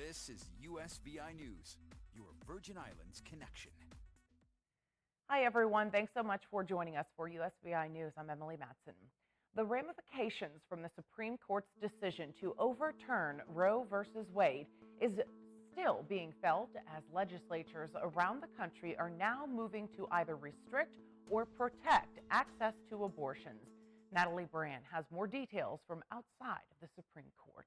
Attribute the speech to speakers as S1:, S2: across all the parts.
S1: This is USVI News, your Virgin Islands connection.
S2: Hi, everyone. Thanks so much for joining us for USVI News. I'm Emily Matson. The ramifications from the Supreme Court's decision to overturn Roe v. Wade is still being felt as legislatures around the country are now moving to either restrict or protect access to abortions. Natalie Brand has more details from outside of the Supreme Court.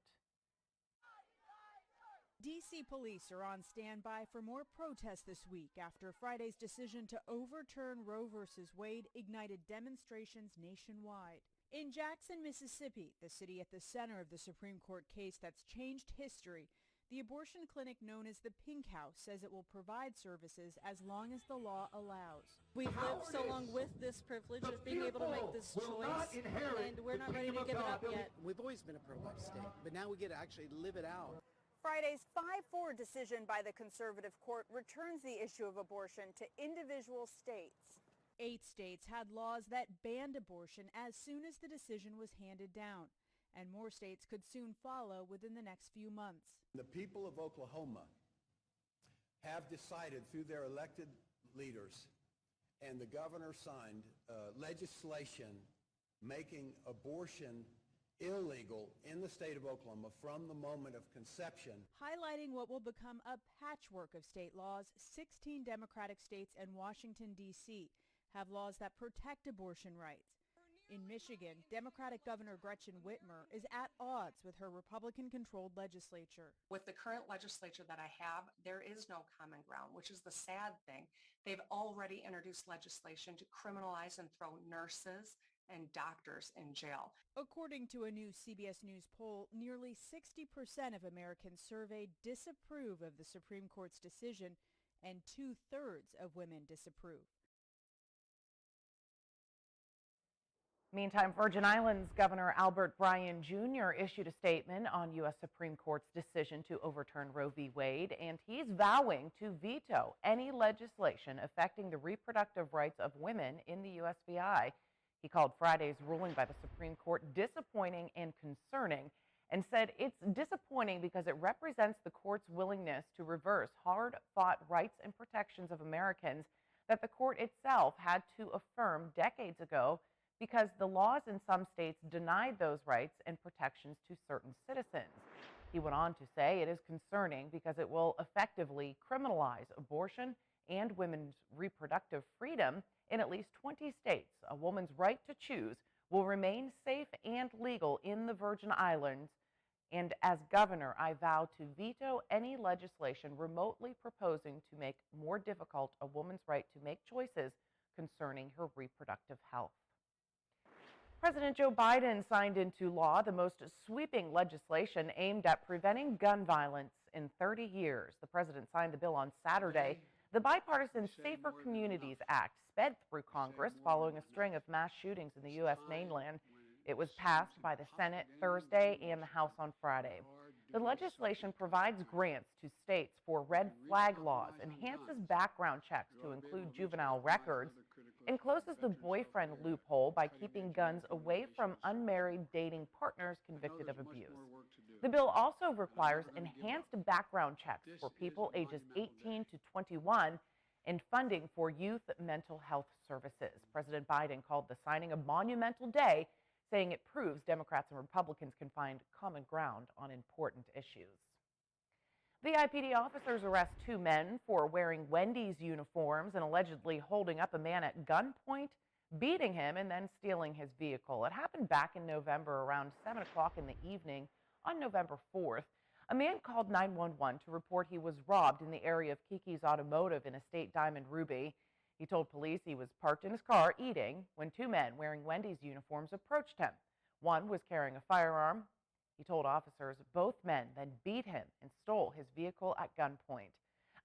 S3: D.C. police are on standby for more protests this week after Friday's decision to overturn Roe v. Wade ignited demonstrations nationwide. In Jackson, Mississippi, the city at the center of the Supreme Court case that's changed history, the abortion clinic known as the Pink House says it will provide services as long as the law allows.
S4: We've lived so long with this privilege of being able to make this choice, and we're not ready to give it up yet.
S5: We've always been a pro-life state, but now we get to actually live it out.
S6: Friday's 5-4 decision by the conservative court returns the issue of abortion to individual states.
S3: 8 states had laws that banned abortion as soon as the decision was handed down, and more states could soon follow within the next few months.
S7: The people of Oklahoma have decided through their elected leaders, and the governor signed legislation making abortion illegal in the state of Oklahoma from the moment of conception.
S3: Highlighting what will become a patchwork of state laws, 16 Democratic states and Washington, D.C. have laws that protect abortion rights. In Michigan, Democratic Governor Gretchen Whitmer is at odds with her Republican-controlled legislature.
S8: With the current legislature that I have, there is no common ground, which is the sad thing. They've already introduced legislation to criminalize and throw nurses and doctors in jail.
S3: According to a new CBS News poll, nearly 60% of Americans surveyed disapprove of the Supreme Court's decision, and 2/3 of women disapprove.
S2: Meantime, Virgin Islands Governor Albert Bryan Jr. issued a statement on U.S. Supreme Court's decision to overturn Roe v. Wade, and he's vowing to veto any legislation affecting the reproductive rights of women in the USVI. He called Friday's ruling by the Supreme Court disappointing and concerning and said it's disappointing because it represents the court's willingness to reverse hard-fought rights and protections of Americans that the court itself had to affirm decades ago because the laws in some states denied those rights and protections to certain citizens. He went on to say it is concerning because it will effectively criminalize abortion and women's reproductive freedom in at least 20 states. A woman's right to choose will remain safe and legal in the Virgin Islands. And as governor, I vow to veto any legislation remotely proposing to make more difficult a woman's right to make choices concerning her reproductive health. President Joe Biden signed into law the most sweeping legislation aimed at preventing gun violence in 30 years. The president signed the bill on Saturday. The bipartisan Safer Communities Act sped through Congress following a string of mass shootings in the U.S. mainland. It was passed by the Senate Thursday and the House on Friday. The legislation provides grants to states for red flag laws, enhances background checks to include juvenile records, and closes the boyfriend loophole by keeping guns away from unmarried dating partners convicted of abuse. The bill also requires enhanced background checks for people ages 18 to 21 and funding for youth mental health services. President Biden called the signing a monumental day, saying it proves Democrats and Republicans can find common ground on important issues. VIPD officers arrest 2 men for wearing Wendys uniforms and allegedly holding up a man at gunpoint, beating him, and then stealing his vehicle. It happened back in November around 7 o'clock in the evening on November 4th. A man called 911 to report he was robbed in the area of Kiki's Automotive in Estate Diamond Ruby. He told police he was parked in his car eating when 2 men wearing Wendys uniforms approached him. One was carrying a firearm. He told officers both men then beat him and stole his vehicle at gunpoint.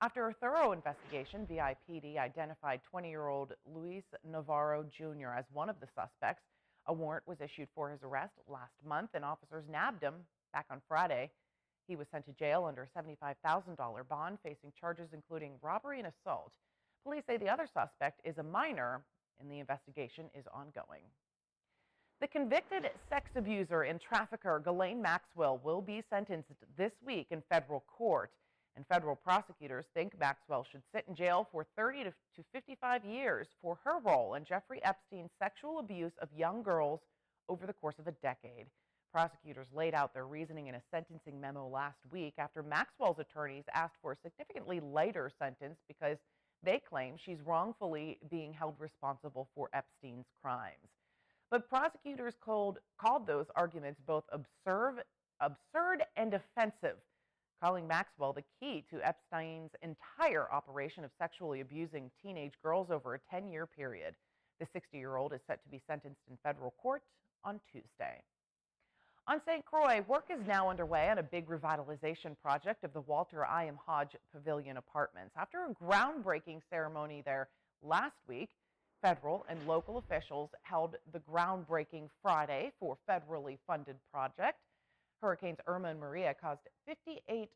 S2: After a thorough investigation, VIPD identified 20-year-old Luis Navarro Jr. as one of the suspects. A warrant was issued for his arrest last month, and officers nabbed him back on Friday. He was sent to jail under a $75,000 bond, facing charges including robbery and assault. Police say the other suspect is a minor, and the investigation is ongoing. The convicted sex abuser and trafficker Ghislaine Maxwell will be sentenced this week in federal court, and federal prosecutors think Maxwell should sit in jail for 30 to 55 years for her role in Jeffrey Epstein's sexual abuse of young girls over the course of a decade. Prosecutors laid out their reasoning in a sentencing memo last week after Maxwell's attorneys asked for a significantly lighter sentence because they claim she's wrongfully being held responsible for Epstein's crimes. But prosecutors called those arguments both absurd and offensive, calling Maxwell the key to Epstein's entire operation of sexually abusing teenage girls over a 10-year period. The 60-year-old is set to be sentenced in federal court on Tuesday. On St. Croix, work is now underway on a big revitalization project of the Walter I. M. Hodge Pavilion Apartments. After a groundbreaking ceremony there last week, federal and local officials held the groundbreaking Friday for federally funded project. Hurricanes Irma and Maria caused 58%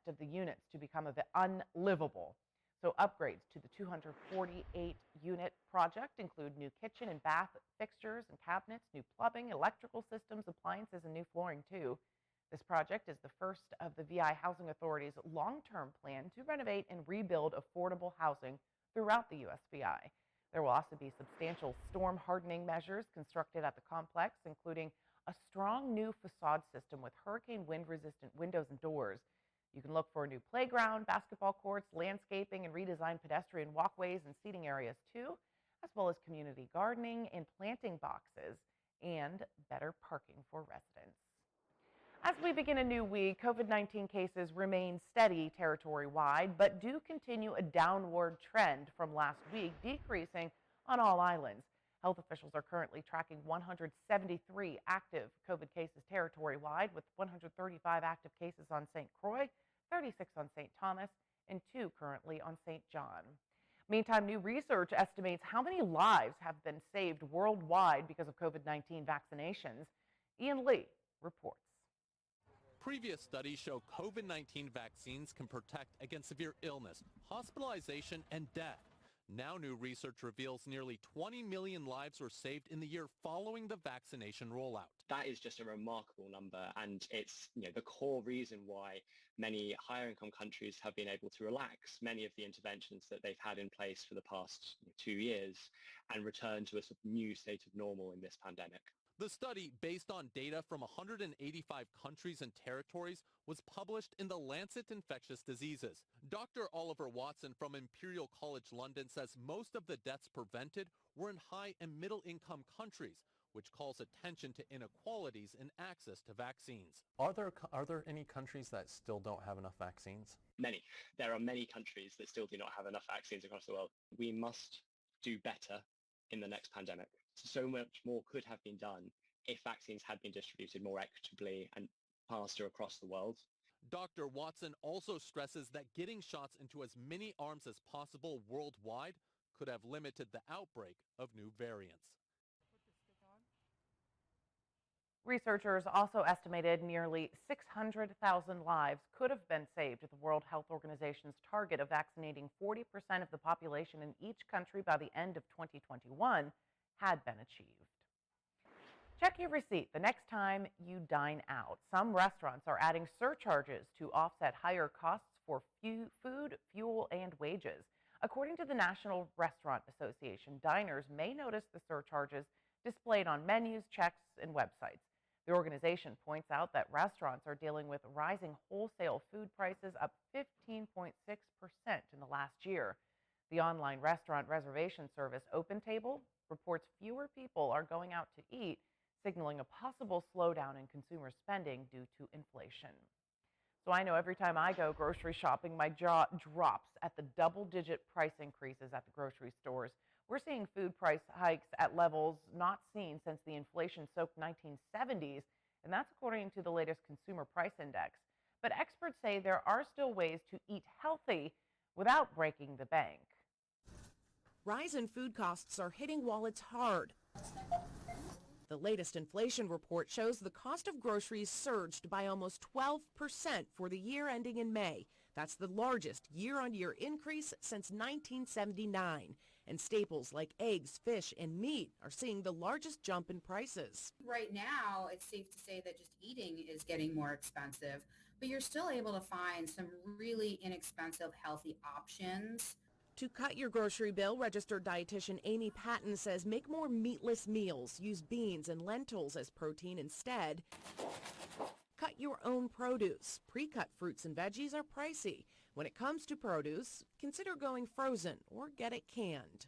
S2: of the units to become unlivable. So upgrades to the 248-unit project include new kitchen and bath fixtures and cabinets, new plumbing, electrical systems, appliances, and new flooring, too. This project is the first of the VI Housing Authority's long-term plan to renovate and rebuild affordable housing throughout the USVI. There will also be substantial storm hardening measures constructed at the complex, including a strong new facade system with hurricane wind-resistant windows and doors. You can look for a new playground, basketball courts, landscaping, and redesigned pedestrian walkways and seating areas, too, as well as community gardening and planting boxes and better parking for residents. As we begin a new week, COVID-19 cases remain steady territory-wide, but do continue a downward trend from last week, decreasing on all islands. Health officials are currently tracking 173 active COVID cases territory-wide, with 135 active cases on St. Croix, 36 on St. Thomas, and 2 currently on St. John. Meantime, new research estimates how many lives have been saved worldwide because of COVID-19 vaccinations. Ian Lee reports.
S9: Previous studies show COVID-19 vaccines can protect against severe illness, hospitalization, and death. Now new research reveals nearly 20 million lives were saved in the year following the vaccination rollout.
S10: That is just a remarkable number, and it's the core reason why many higher income countries have been able to relax many of the interventions that they've had in place for the past 2 years and return to a sort of new state of normal in this pandemic.
S9: The study, based on data from 185 countries and territories, was published in the Lancet Infectious Diseases. Dr. Oliver Watson from Imperial College London says most of the deaths prevented were in high and middle income countries, which calls attention to inequalities in access to vaccines.
S11: Are there any countries that still don't have enough vaccines?
S10: Many. There are many countries that still do not have enough vaccines across the world. We must do better in the next pandemic. So much more could have been done if vaccines had been distributed more equitably and faster across the world.
S9: Dr. Watson also stresses that getting shots into as many arms as possible worldwide could have limited the outbreak of new variants.
S2: Researchers also estimated nearly 600,000 lives could have been saved if the World Health Organization's target of vaccinating 40% of the population in each country by the end of 2021 had been achieved. Check your receipt the next time you dine out. Some restaurants are adding surcharges to offset higher costs for food, fuel, and wages. According to the National Restaurant Association, diners may notice the surcharges displayed on menus, checks, and websites. The organization points out that restaurants are dealing with rising wholesale food prices, up 15.6% in the last year. The online restaurant reservation service OpenTable reports fewer people are going out to eat, signaling a possible slowdown in consumer spending due to inflation. So I know every time I go grocery shopping, my jaw drops at the double-digit price increases at the grocery stores. We're seeing food price hikes at levels not seen since the inflation-soaked 1970s, and that's according to the latest Consumer Price Index. But experts say there are still ways to eat healthy without breaking the bank.
S12: Rise in food costs are hitting wallets hard. The latest inflation report shows the cost of groceries surged by almost 12% for the year ending in May. That's the largest year-on-year increase since 1979. And staples like eggs, fish, and meat are seeing the largest jump in prices.
S13: Right now, it's safe to say that just eating is getting more expensive, but you're still able to find some really inexpensive, healthy options.
S12: To cut your grocery bill, registered dietitian Amy Patton says make more meatless meals. Use beans and lentils as protein instead. Cut your own produce. Pre-cut fruits and veggies are pricey. When it comes to produce, consider going frozen or get it canned.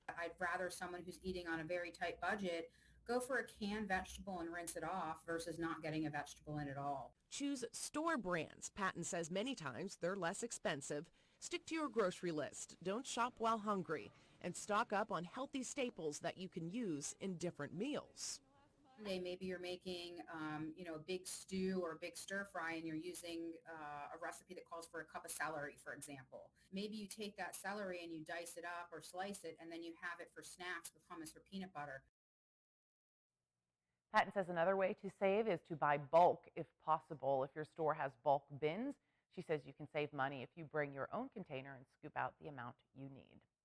S13: I'd rather someone who's eating on a very tight budget go for a canned vegetable and rinse it off versus not getting a vegetable in at all.
S12: Choose store brands. Patton says many times they're less expensive. Stick to your grocery list. Don't shop while hungry. And stock up on healthy staples that you can use in different meals.
S13: Maybe you're making, a big stew or a big stir fry and you're using a recipe that calls for a cup of celery, for example. Maybe you take that celery and you dice it up or slice it, and then you have it for snacks with hummus or peanut butter.
S2: Patton says another way to save is to buy bulk if possible. If your store has bulk bins, she says you can save money if you bring your own container and scoop out the amount you need.